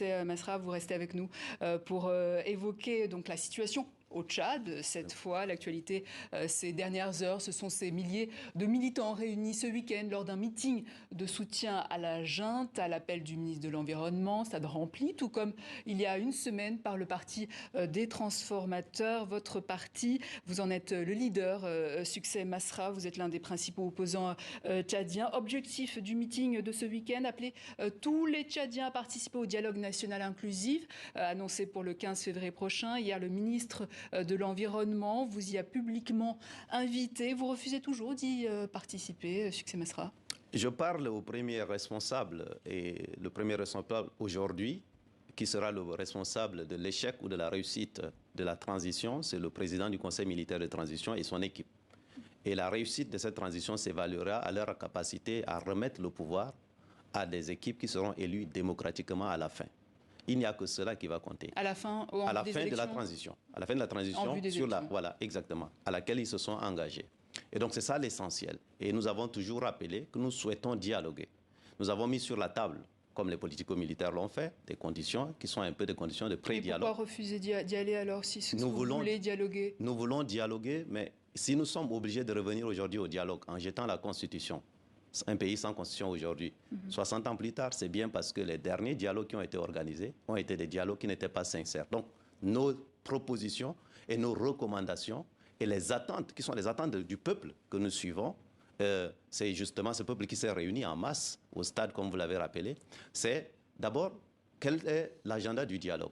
Masra, vous restez avec nous pour évoquer donc la situation au Tchad. Cette fois, l'actualité ces dernières heures, ce sont ces milliers de militants réunis ce week-end lors d'un meeting de soutien à la junte, à l'appel du ministre de l'Environnement, stade rempli, tout comme il y a une semaine par le parti des transformateurs. Votre parti, vous en êtes le leader, Succès Masra, vous êtes l'un des principaux opposants tchadiens. Objectif du meeting de ce week-end, appeler tous les Tchadiens à participer au dialogue national inclusif, annoncé pour le 15 février prochain. Hier, le ministre de l'Environnement vous y a publiquement invité. Vous refusez toujours d'y participer, Succès Masra? Je parle au premier responsable, et le premier responsable aujourd'hui, qui sera le responsable de l'échec ou de la réussite de la transition, c'est le président du Conseil militaire de transition et son équipe. Et la réussite de cette transition s'évaluera à leur capacité à remettre le pouvoir à des équipes qui seront élues démocratiquement à la fin. Il n'y a que cela qui va compter. À la fin, à la fin de la transition. À la fin de la transition, sur la, voilà, exactement, à laquelle ils se sont engagés. Et donc c'est ça l'essentiel. Et nous avons toujours rappelé que nous souhaitons dialoguer. Nous avons mis sur la table, comme les politico-militaires l'ont fait, des conditions qui sont un peu des conditions de pré-dialogue. Pourquoi refuser d'y aller alors si vous voulez dialoguer? Nous voulons dialoguer, mais si nous sommes obligés de revenir aujourd'hui au dialogue en jetant la Constitution, un pays sans constitution aujourd'hui. 60 ans plus tard, c'est bien parce que les derniers dialogues qui ont été organisés ont été des dialogues qui n'étaient pas sincères. Donc, nos propositions et nos recommandations et les attentes, qui sont les attentes du peuple que nous suivons, c'est justement ce peuple qui s'est réuni en masse au stade, comme vous l'avez rappelé. C'est d'abord, quel est l'agenda du dialogue?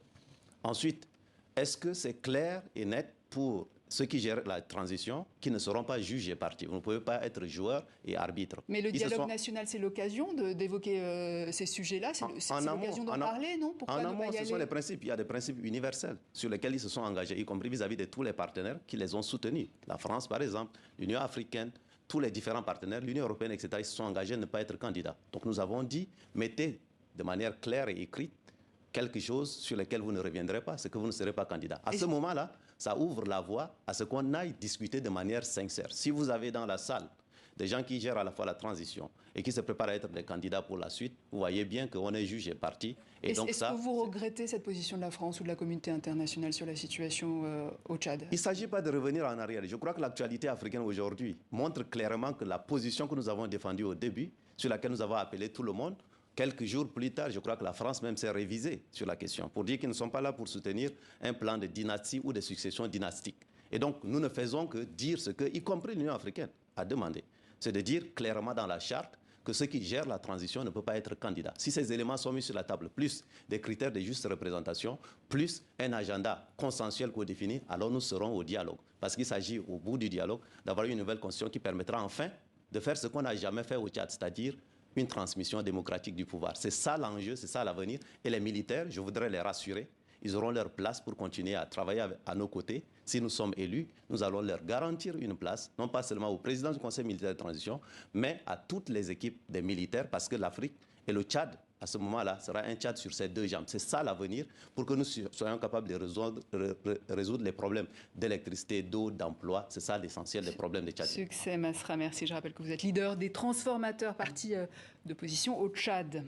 Ensuite, est-ce que c'est clair et net pour ceux qui gèrent la transition, qui ne seront pas juges et partis? Vous ne pouvez pas être joueur et arbitre. Mais le dialogue national, c'est l'occasion d'évoquer ces sujets-là? C'est l'occasion d'en parler, non? Pourquoi en amont, ce sont les principes. Il y a des principes universels sur lesquels ils se sont engagés, y compris vis-à-vis de tous les partenaires qui les ont soutenus. La France, par exemple, l'Union africaine, tous les différents partenaires, l'Union européenne, etc., ils se sont engagés à ne pas être candidats. Donc nous avons dit, mettez de manière claire et écrite quelque chose sur lequel vous ne reviendrez pas, c'est que vous ne serez pas candidat. À ce moment-là, ça ouvre la voie à ce qu'on aille discuter de manière sincère. Si vous avez dans la salle des gens qui gèrent à la fois la transition et qui se préparent à être des candidats pour la suite, vous voyez bien qu'on est juge et parti. Est-ce que vous regrettez cette position de la France ou de la communauté internationale sur la situation au Tchad? Il ne s'agit pas de revenir en arrière. Je crois que l'actualité africaine aujourd'hui montre clairement que la position que nous avons défendue au début, sur laquelle nous avons appelé tout le monde, quelques jours plus tard, je crois que la France même s'est révisée sur la question pour dire qu'ils ne sont pas là pour soutenir un plan de dynastie ou de succession dynastique. Et donc, nous ne faisons que dire ce que, y compris l'Union africaine, a demandé. C'est de dire clairement dans la charte que ceux qui gèrent la transition ne peuvent pas être candidats. Si ces éléments sont mis sur la table, plus des critères de juste représentation, plus un agenda consensuel co-défini, alors nous serons au dialogue. Parce qu'il s'agit, au bout du dialogue, d'avoir une nouvelle constitution qui permettra enfin de faire ce qu'on n'a jamais fait au Tchad, c'est-à-dire une transmission démocratique du pouvoir. C'est ça l'enjeu, c'est ça l'avenir. Et les militaires, je voudrais les rassurer, ils auront leur place pour continuer à travailler à nos côtés. Si nous sommes élus, nous allons leur garantir une place, non pas seulement au président du Conseil militaire de transition, mais à toutes les équipes des militaires, parce que l'Afrique et le Tchad, à ce moment-là, sera un Tchad sur ses deux jambes. C'est ça l'avenir pour que nous soyons capables de résoudre les problèmes d'électricité, d'eau, d'emploi. C'est ça l'essentiel des problèmes des Tchadiens. Succès Masra, merci. Je rappelle que vous êtes leader des transformateurs, parti d'opposition au Tchad.